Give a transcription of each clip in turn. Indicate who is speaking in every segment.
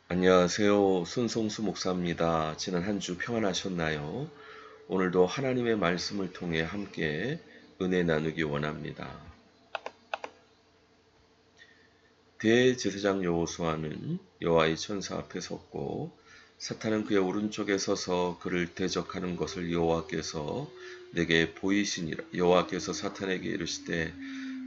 Speaker 1: 안녕하세요. 손성수 목사입니다. 지난 한 주 평안하셨나요? 오늘도 하나님의 말씀을 통해 함께 은혜 나누기 원합니다. 대제사장 여호수아는 여호와의 천사 앞에 섰고 사탄은 그의 오른쪽에 서서 그를 대적하는 것을 여호와께서 내게 보이시니라. 여호와께서 사탄에게 이르시되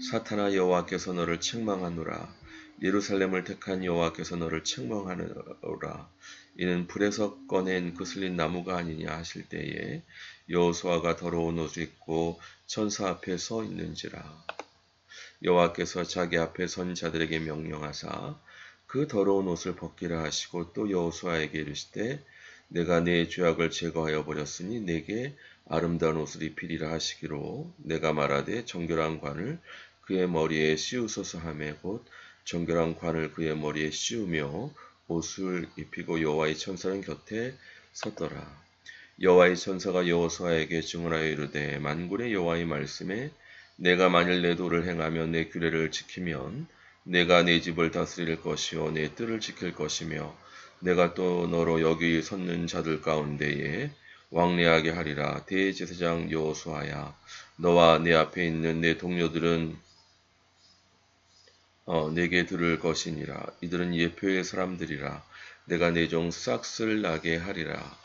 Speaker 1: 사탄아, 여호와께서 너를 책망하노라. 예루살렘을 택한 여호와께서 너를 책망하노라. 이는 불에서 꺼낸 거슬린 나무가 아니냐 하실 때에 여호수아가 더러운 옷을 입고 천사 앞에 서 있는지라. 여호와께서 자기 앞에 선 자들에게 명령하사 그 더러운 옷을 벗기라 하시고 또 여호수아에게 이르시되 내가 네 죄악을 제거하여 버렸으니 내게 아름다운 옷을 입히리라 하시기로 내가 말하되 정결한 관을 그의 머리에 씌우소서 하매 곧 정결한 관을 그의 머리에 씌우며 옷을 입히고 여호와의 천사는 곁에 섰더라. 여호와의 천사가 여호수아에게 증언하여 이르되 만군의 여호와의 말씀에 내가 만일 내 도를 행하며 내 규례를 지키면 내가 네 집을 다스릴 것이요 내 뜰을 지킬 것이며 내가 또 너로 여기 섰는 자들 가운데에 왕래하게 하리라. 대제사장 여호수아야, 너와 내 앞에 있는 내 동료들은 내게 들을 것이니라. 이들은 예표의 사람들이라. 내가 내 종 싹쓸 나게 하리라.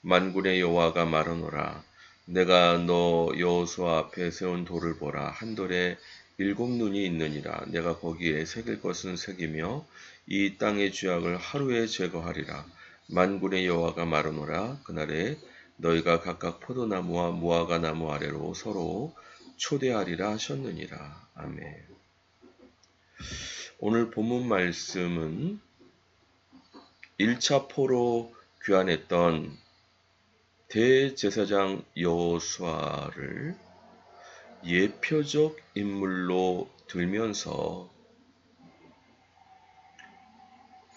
Speaker 1: 만군의 여호와가 말하노라. 내가 너 여호수아 앞에 세운 돌을 보라. 한 돌에 7눈이 있느니라. 내가 거기에 새길 것은 새기며 이 땅의 죄악을 하루에 제거하리라. 만군의 여호와가 말하노라. 그날에 너희가 각각 포도나무와 무화과 나무 아래로 서로 초대하리라 하셨느니라. 아멘. 오늘 본문 말씀은 1차 포로 귀환했던 대제사장 여호수아를 예표적 인물로 들면서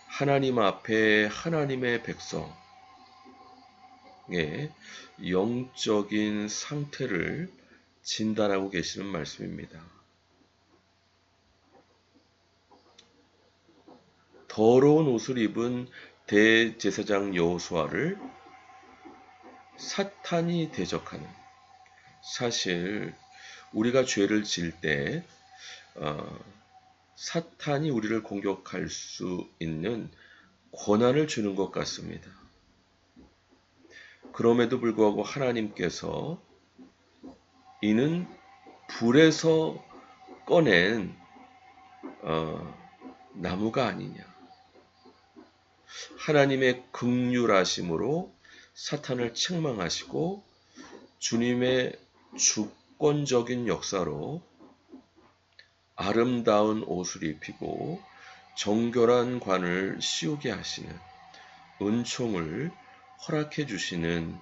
Speaker 1: 하나님 앞에 하나님의 백성의 영적인 상태를 진단하고 계시는 말씀입니다. 더러운 옷을 입은 대제사장 여호수아를 사탄이 대적하는, 사실 우리가 죄를 지을 때 사탄이 우리를 공격할 수 있는 권한을 주는 것 같습니다. 그럼에도 불구하고 하나님께서 이는 불에서 꺼낸 나무가 아니냐, 하나님의 긍휼하심으로 사탄을 책망하시고 주님의 주권적인 역사로 아름다운 옷을 입히고 정결한 관을 씌우게 하시는 은총을 허락해 주시는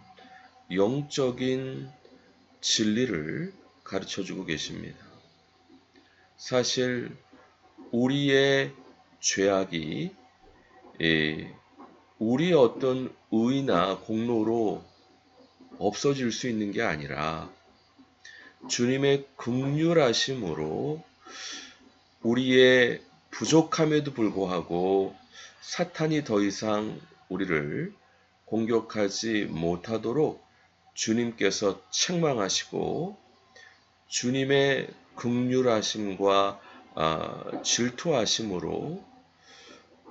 Speaker 1: 영적인 진리를 가르쳐주고 계십니다. 사실 우리의 죄악이 우리의 어떤 의나 공로로 없어질 수 있는 게 아니라 주님의 긍휼하심으로 우리의 부족함에도 불구하고 사탄이 더 이상 우리를 공격하지 못하도록 주님께서 책망하시고 주님의 긍휼하심과 질투하심으로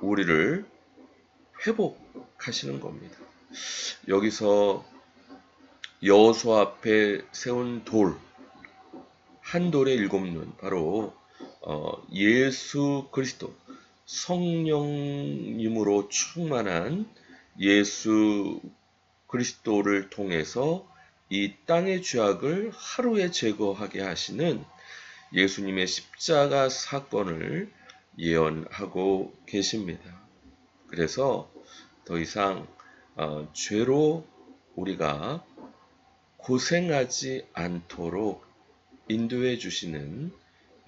Speaker 1: 우리를 회복하시는 겁니다. 여기서 여호수아 앞에 세운 돌, 한 돌에 7눈, 바로 예수 그리스도, 성령님으로 충만한 예수 그리스도를 통해서 이 땅의 죄악을 하루에 제거하게 하시는 예수님의 십자가 사건을 예언하고 계십니다. 그래서 더 이상 죄로 우리가 고생하지 않도록 인도해 주시는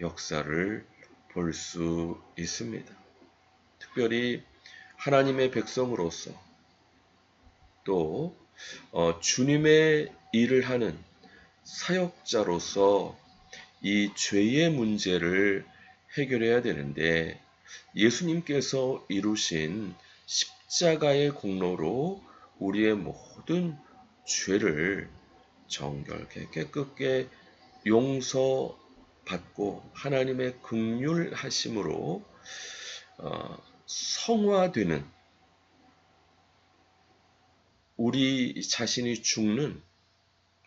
Speaker 1: 역사를 볼 수 있습니다. 특별히 하나님의 백성으로서 또 주님의 일을 하는 사역자로서 이 죄의 문제를 해결해야 되는데 예수님께서 이루신 십자가의 공로로 우리의 모든 죄를 정결케 깨끗게 용서받고 하나님의 긍휼하심으로 성화되는, 우리 자신이 죽는,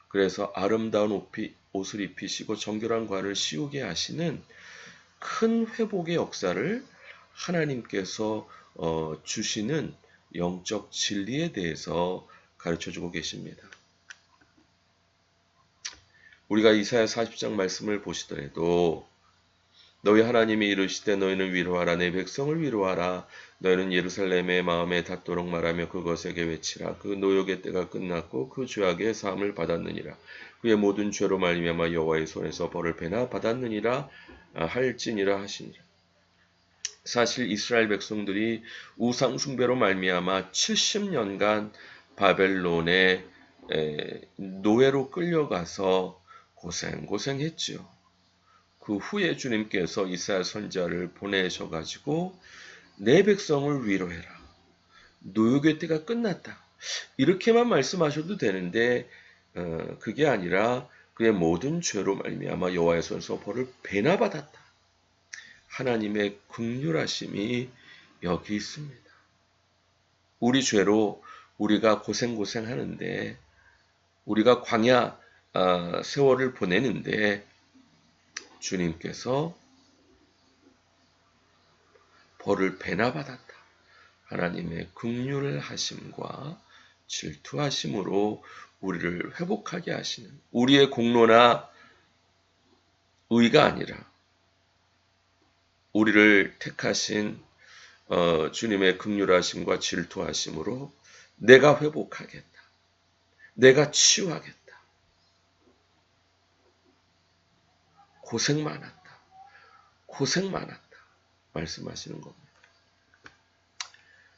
Speaker 1: 그래서 아름다운 옷을 입히시고 정결한 관을 씌우게 하시는 큰 회복의 역사를 하나님께서 주시는 영적 진리에 대해서 가르쳐주고 계십니다. 우리가 이사야 40장 말씀을 보시더라도 너희 하나님이 이르시되 너희는 위로하라, 내 백성을 위로하라. 너희는 예루살렘의 마음에 닿도록 말하며 그것에게 외치라. 그 노역의 때가 끝났고 그 죄악의 사함을 받았느니라. 그의 모든 죄로 말미암아 여호와의 손에서 벌을 배나 받았느니라 할지니라 하시니라. 사실 이스라엘 백성들이 우상 숭배로 말미암아 70년간 바벨론의 노예로 끌려가서 고생했지요. 그 후에 주님께서 이사야 선지자를 보내셔가지고 내 백성을 위로해라. 노역의 때가 끝났다. 이렇게만 말씀하셔도 되는데 그게 아니라 그의 모든 죄로 말미암아 여호와의 손에서 벌을 배나 받았다. 하나님의 긍휼하심이 여기 있습니다. 우리 죄로 우리가 고생하는데, 우리가 광야 세월을 보내는데 주님께서 벌을 배나 받았다. 하나님의 긍휼하심과 질투하심으로 우리를 회복하게 하시는, 우리의 공로나 의가 아니라 우리를 택하신 주님의 긍휼하심과 질투하심으로 내가 회복하겠다. 내가 치유하겠다. 고생 많았다. 말씀하시는 겁니다.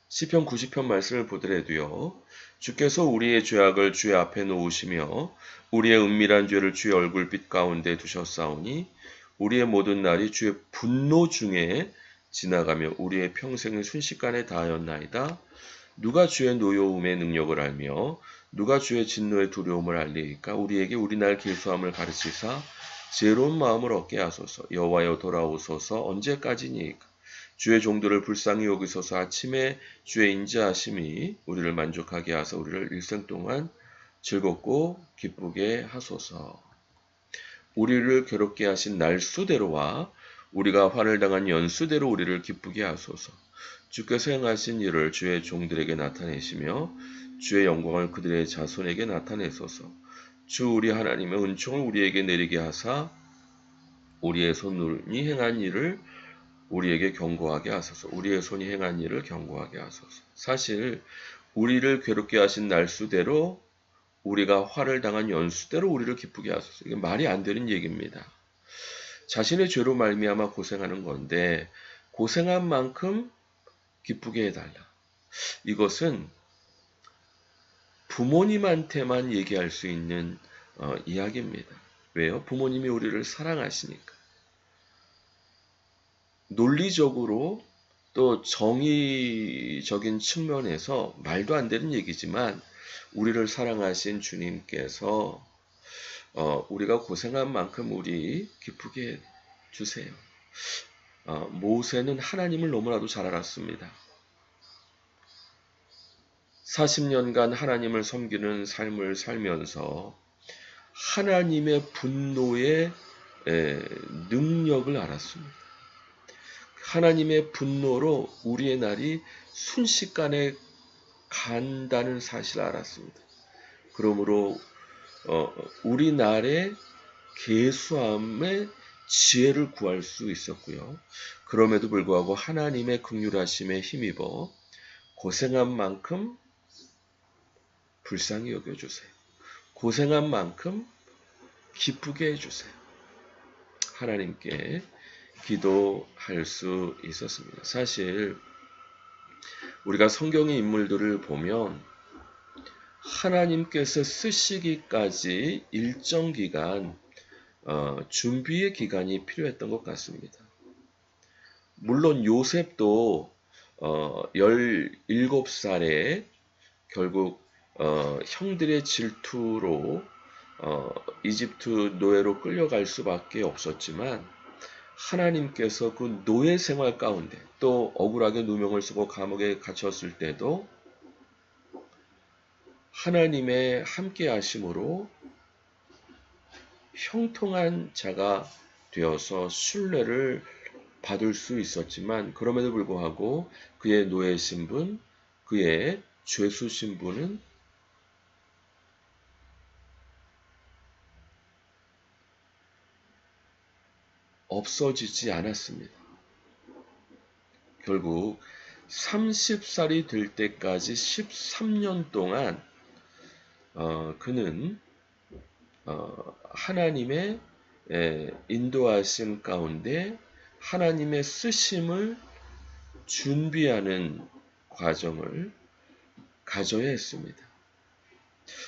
Speaker 1: 시편 90편 말씀을 보더라도요. 주께서 우리의 죄악을 주의 앞에 놓으시며 우리의 은밀한 죄를 주의 얼굴빛 가운데 두셨사오니 우리의 모든 날이 주의 분노 중에 지나가며 우리의 평생을 순식간에 다하였나이다. 누가 주의 노여움의 능력을 알며 누가 주의 진노의 두려움을 알리이까? 우리에게 우리 날 길수함을 가르치사 지혜로운 마음을 얻게 하소서. 여호와여 돌아오소서. 언제까지니이까? 주의 종들을 불쌍히 여기소서. 아침에 주의 인자하심이 우리를 만족하게 하사 우리를 일생 동안 즐겁고 기쁘게 하소서. 우리를 괴롭게 하신 날수대로와 우리가 화를 당한 연수대로 우리를 기쁘게 하소서. 주께서 행하신 일을 주의 종들에게 나타내시며 주의 영광을 그들의 자손에게 나타내소서. 주 우리 하나님의 은총을 우리에게 내리게 하사 우리의 손이 행한 일을 우리에게 경고하게 하소서. 우리의 손이 행한 일을 경고하게 하소서. 사실 우리를 괴롭게 하신 날수대로 우리가 화를 당한 연수대로 우리를 기쁘게 하소서. 이게 말이 안 되는 얘기입니다. 자신의 죄로 말미암아 고생하는 건데 고생한 만큼 기쁘게 해달라. 이것은 부모님한테만 얘기할 수 있는 이야기입니다. 왜요? 부모님이 우리를 사랑하시니까. 논리적으로 또 정의적인 측면에서 말도 안 되는 얘기지만 우리를 사랑하신 주님께서 우리가 고생한 만큼 우리 기쁘게 주세요. 모세는 하나님을 너무나도 잘 알았습니다. 40년간 하나님을 섬기는 삶을 살면서 하나님의 분노의 능력을 알았습니다. 하나님의 분노로 우리의 날이 순식간에 간다는 사실을 알았습니다. 그러므로 우리 날의 계수함의 지혜를 구할 수 있었고요. 그럼에도 불구하고 하나님의 긍휼하심에 힘입어 고생한 만큼 불쌍히 여겨주세요. 고생한 만큼 기쁘게 해주세요. 하나님께 기도할 수 있었습니다. 사실 우리가 성경의 인물들을 보면 하나님께서 쓰시기까지 일정 기간 준비의 기간이 필요했던 것 같습니다. 물론 요셉도 17살에 결국 형들의 질투로 이집트 노예로 끌려갈 수밖에 없었지만 하나님께서 그 노예 생활 가운데 또 억울하게 누명을 쓰고 감옥에 갇혔을 때도 하나님의 함께 하심으로 형통한 자가 되어서 순례를 받을 수 있었지만 그럼에도 불구하고 그의 노예 신분, 그의 죄수 신분은 없어지지 않았습니다. 결국 30살이 될 때까지 13년 동안 그는 하나님의 인도하심 가운데 하나님의 쓰심을 준비하는 과정을 가져야 했습니다.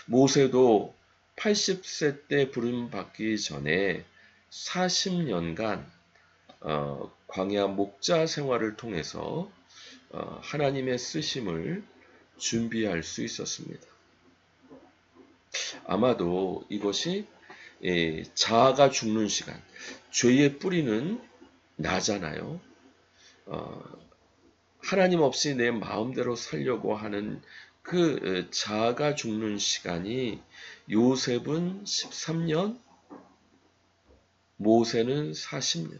Speaker 1: 모세도 80세 때 부름받기 전에 40년간 광야 목자 생활을 통해서 하나님의 쓰심을 준비할 수 있었습니다. 아마도 이것이 자아가 죽는 시간, 죄의 뿌리는 나잖아요. 하나님 없이 내 마음대로 살려고 하는 그 자아가 죽는 시간이 요셉은 13년, 모세는 40년이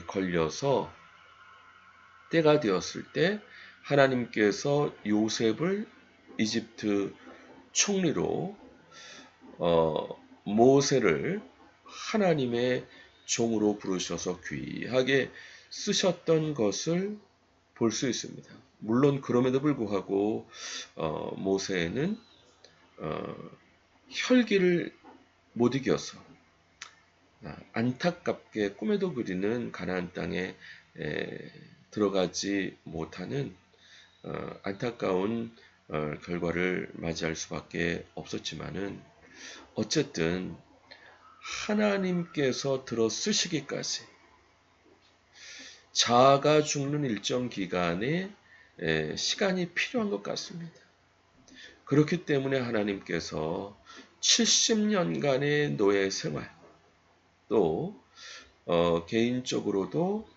Speaker 1: 걸려서 때가 되었을 때 하나님께서 요셉을 이집트 총리로 모세를 하나님의 종으로 부르셔서 귀하게 쓰셨던 것을 볼 수 있습니다. 물론 그럼에도 불구하고 모세는 혈기를 못 이겨서 안타깝게 꿈에도 그리는 가나안 땅에 들어가지 못하는 안타까운 결과를 맞이할 수밖에 없었지만은 어쨌든 하나님께서 들어 쓰시기까지 자아가 죽는 일정 기간에 시간이 필요한 것 같습니다. 그렇기 때문에 하나님께서 70년간의 노예 생활 또 개인적으로도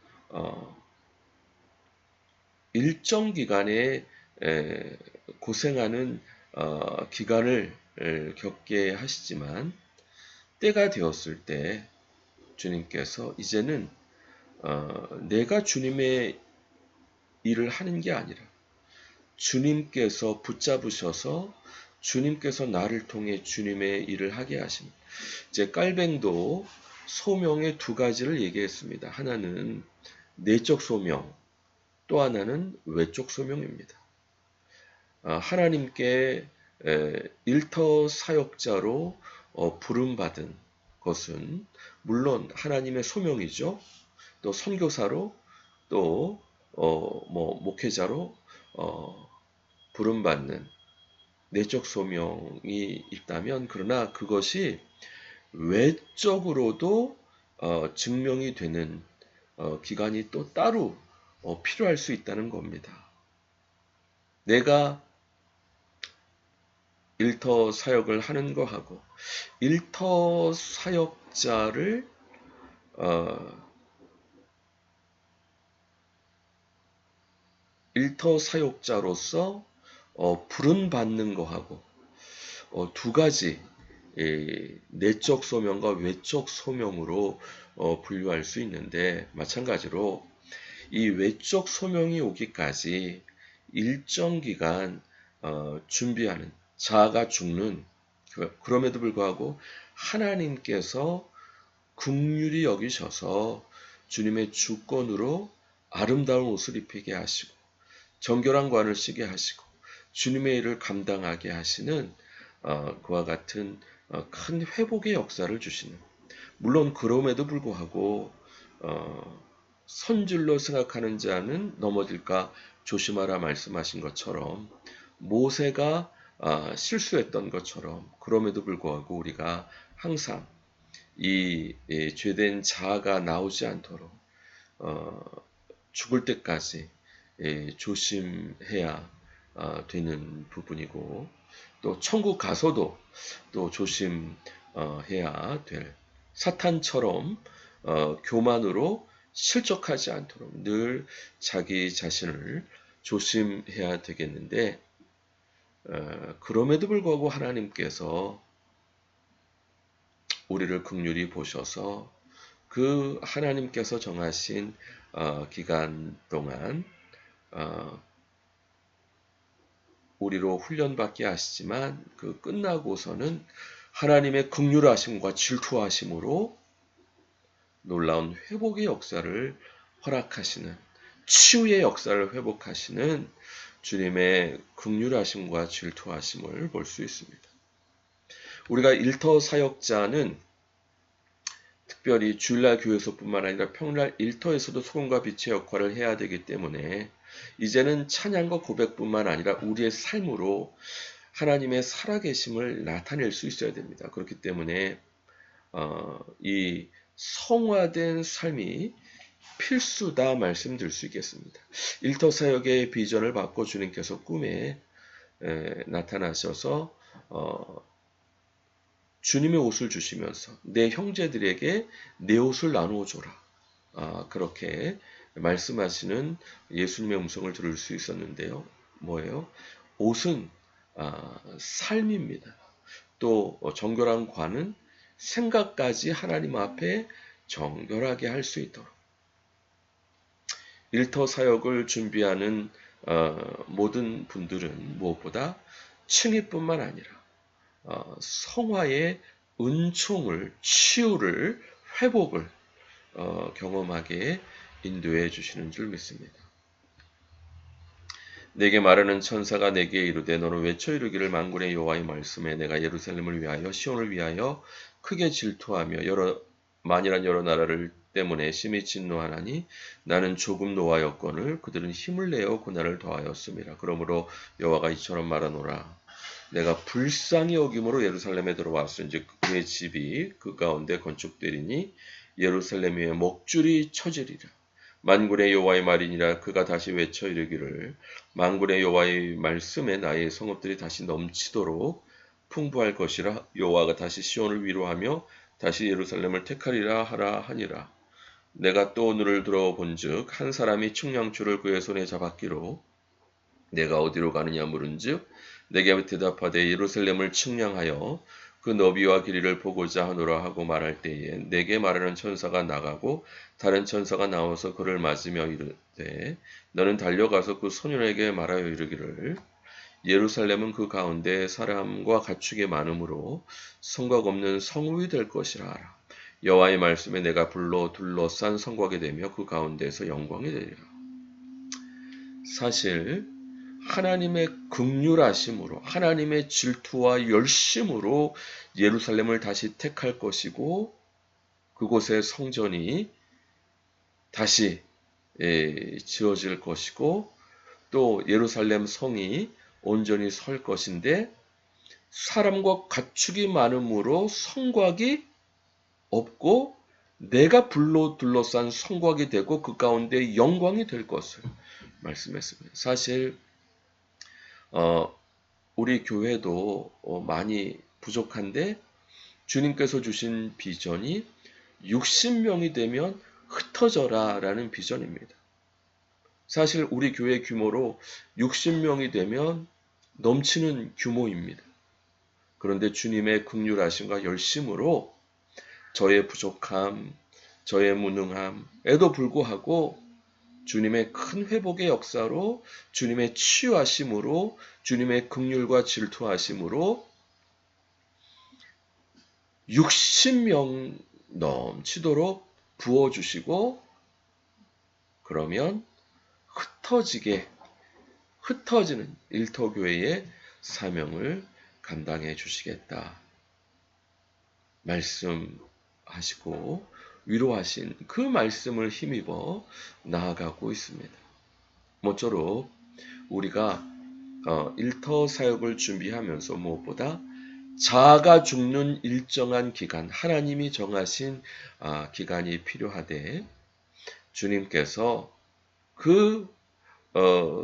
Speaker 1: 일정 기간에 고생하는 기간을 겪게 하시지만 때가 되었을 때 주님께서 이제는 내가 주님의 일을 하는 게 아니라 주님께서 붙잡으셔서 주님께서 나를 통해 주님의 일을 하게 하십니다. 이제 깔뱅도 소명의 두 가지를 얘기했습니다. 하나는 내적 소명, 또 하나는 외적 소명입니다. 하나님께 일터 사역자로 부름받은 것은 물론 하나님의 소명이죠. 또 선교사로 또 목회자로 부름받는 내적 소명이 있다면 그러나 그것이 외적으로도 증명이 되는 기간이 또 따로 필요할 수 있다는 겁니다. 내가 일터 사역을 하는 거하고 일터 사역자를 일터 사역자로서 부름받는 거하고 두 가지 내적 소명과 외적 소명으로 분류할 수 있는데 마찬가지로 이 외적 소명이 오기까지 일정 기간 준비하는 자아가 죽는 그럼에도 불구하고 하나님께서 긍휼히 여기셔서 주님의 주권으로 아름다운 옷을 입히게 하시고 정결한 관을 쓰게 하시고 주님의 일을 감당하게 하시는 그와 같은 큰 회복의 역사를 주시는 물론 그럼에도 불구하고 선줄로 생각하는 자는 넘어질까 조심하라 말씀하신 것처럼 모세가 실수했던 것처럼 그럼에도 불구하고 우리가 항상 이 죄된 자아가 나오지 않도록 죽을 때까지 조심해야 되는 부분이고, 또 천국 가서도 또 조심해야 될, 사탄처럼 교만으로 실족하지 않도록 늘 자기 자신을 조심해야 되겠는데, 그럼에도 불구하고 하나님께서 우리를 긍휼히 보셔서 그 하나님께서 정하신 기간 동안 우리로 훈련받게 하시지만, 그 끝나고서는 하나님의 긍휼하심과 질투하심으로 놀라운 회복의 역사를 허락하시는, 치유의 역사를 회복하시는 주님의 긍휼하심과 질투하심을 볼 수 있습니다. 우리가 일터 사역자는 특별히 주일날 교회에서뿐만 아니라 평일날 일터에서도 소금과 빛의 역할을 해야 되기 때문에, 이제는 찬양과 고백뿐만 아니라 우리의 삶으로 하나님의 살아계심을 나타낼 수 있어야 됩니다. 그렇기 때문에 이 성화된 삶이 필수다 말씀드릴 수 있겠습니다. 일터 사역의 비전을 받고 주님께서 꿈에 나타나셔서 주님의 옷을 주시면서 내 형제들에게 내 옷을 나누어 줘라, 그렇게 말씀하시는 예수님의 음성을 들을 수 있었는데요. 뭐예요? 옷은 삶입니다. 또 정결한 관은 생각까지 하나님 앞에 정결하게 할 수 있도록, 일터 사역을 준비하는 모든 분들은 무엇보다 칭의뿐만 아니라 성화의 은총을, 치유를, 회복을 경험하게 인도해 주시는 줄 믿습니다. 내게 말하는 천사가 내게 이르되 너는 외쳐 이르기를 만군의 여호와의 말씀에 내가 예루살렘을 위하여 시온을 위하여 크게 질투하며 만일한 여러 나라를 때문에 심히 진노하나니 나는 조금 노하였거늘 그들은 힘을 내어 고난을 더하였음이라. 그러므로 여호와가 이처럼 말하노라. 내가 불쌍히 여김으로 예루살렘에 들어왔은즉 그의 집이 그 가운데 건축되리니 예루살렘 위에 목줄이 쳐지리라. 만군의 여호와의 말이니라. 그가 다시 외쳐 이르기를 만군의 여호와의 말씀에 나의 성읍들이 다시 넘치도록 풍부할 것이라. 여호와가 다시 시온을 위로하며 다시 예루살렘을 택하리라 하라 하니라. 내가 또 눈을 들어본즉 한 사람이 측량줄을 그의 손에 잡았기로 내가 어디로 가느냐 물은즉 내게 대답하되 예루살렘을 측량하여 그 너비와 길이를 보고자 하노라 하고 말할 때에 내게 말하는 천사가 나가고 다른 천사가 나와서 그를 맞으며 이르되 너는 달려가서 그 소년에게 말하여 이르기를 예루살렘은 그 가운데 사람과 가축이 많으므로 성곽 없는 성읍이 될 것이라 하라. 여호와의 말씀에 내가 불로 둘러싼 성곽이 되며 그 가운데에서 영광이 되리라. 사실 하나님의 긍휼하심으로, 하나님의 질투와 열심으로 예루살렘을 다시 택할 것이고 그곳의 성전이 다시 지어질 것이고 또 예루살렘 성이 온전히 설 것인데, 사람과 가축이 많음으로 성곽이 없고 내가 불로 둘러싼 성곽이 되고 그 가운데 영광이 될 것을 말씀했습니다. 사실 우리 교회도 많이 부족한데 주님께서 주신 비전이 60명이 되면 흩어져라 라는 비전입니다. 사실 우리 교회 규모로 60명이 되면 넘치는 규모입니다. 그런데 주님의 긍휼하심과 열심으로 저의 부족함, 저의 무능함에도 불구하고 주님의 큰 회복의 역사로, 주님의 치유하심으로, 주님의 긍휼과 질투하심으로 60명 넘치도록 부어주시고, 그러면 흩어지는 일터교회의 사명을 감당해 주시겠다 말씀하시고 위로하신 그 말씀을 힘입어 나아가고 있습니다. 모쪼록 우리가 일터 사역을 준비하면서 무엇보다 자아가 죽는 일정한 기간, 하나님이 정하신 기간이 필요하되 주님께서 그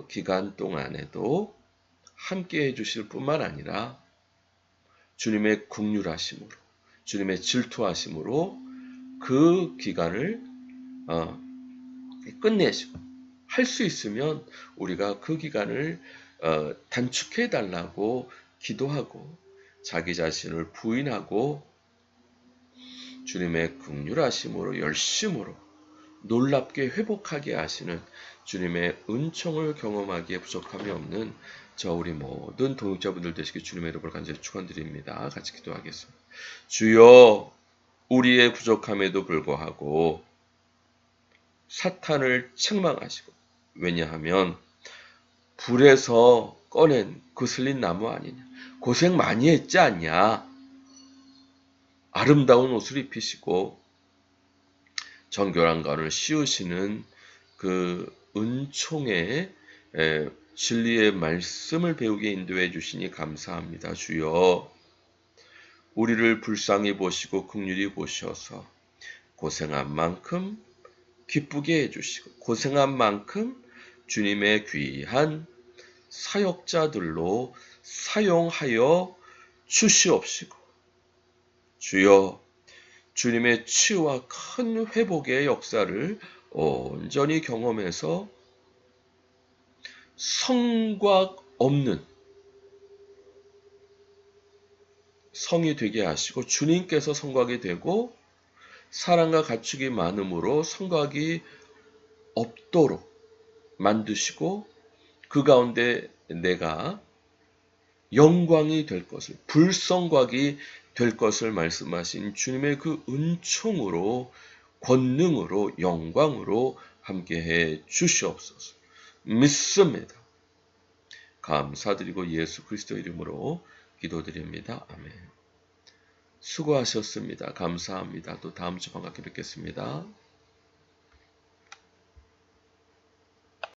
Speaker 1: 기간 동안에도 함께 해주실 뿐만 아니라 주님의 긍휼하심으로, 주님의 질투하심으로 그 기간을 끝내시고, 할 수 있으면 우리가 그 기간을 단축해 달라고 기도하고 자기 자신을 부인하고 주님의 긍휼하심으로 열심으로 놀랍게 회복하게 하시는 주님의 은총을 경험하기에 부족함이 없는 저 우리 모든 동역자분들 되시길 주님의 이름으로 간절히 축원드립니다. 같이 기도하겠습니다. 주여, 우리의 부족함에도 불구하고 사탄을 책망하시고, 왜냐하면 불에서 꺼낸 거슬린 나무 아니냐, 고생 많이 했지 않냐, 아름다운 옷을 입히시고 정결한 가를 씌우시는 그 은총의 진리의 말씀을 배우게 인도해 주시니 감사합니다. 주여, 우리를 불쌍히 보시고 긍휼히 보셔서 고생한 만큼 기쁘게 해주시고, 고생한 만큼 주님의 귀한 사역자들로 사용하여 주시옵시고, 주여, 주님의 치유와 큰 회복의 역사를 온전히 경험해서 성곽 없는 성이 되게 하시고, 주님께서 성곽이 되고 사랑과 가축이 많음으로 성곽이 없도록 만드시고, 그 가운데 내가 영광이 될 것을, 불성곽이 될 것을 말씀하신 주님의 그 은총으로, 권능으로, 영광으로 함께해 주시옵소서. 믿습니다. 감사드리고 예수 그리스도 이름으로 기도드립니다. 아멘. 수고하셨습니다. 감사합니다. 또 다음 주 반갑게 뵙겠습니다.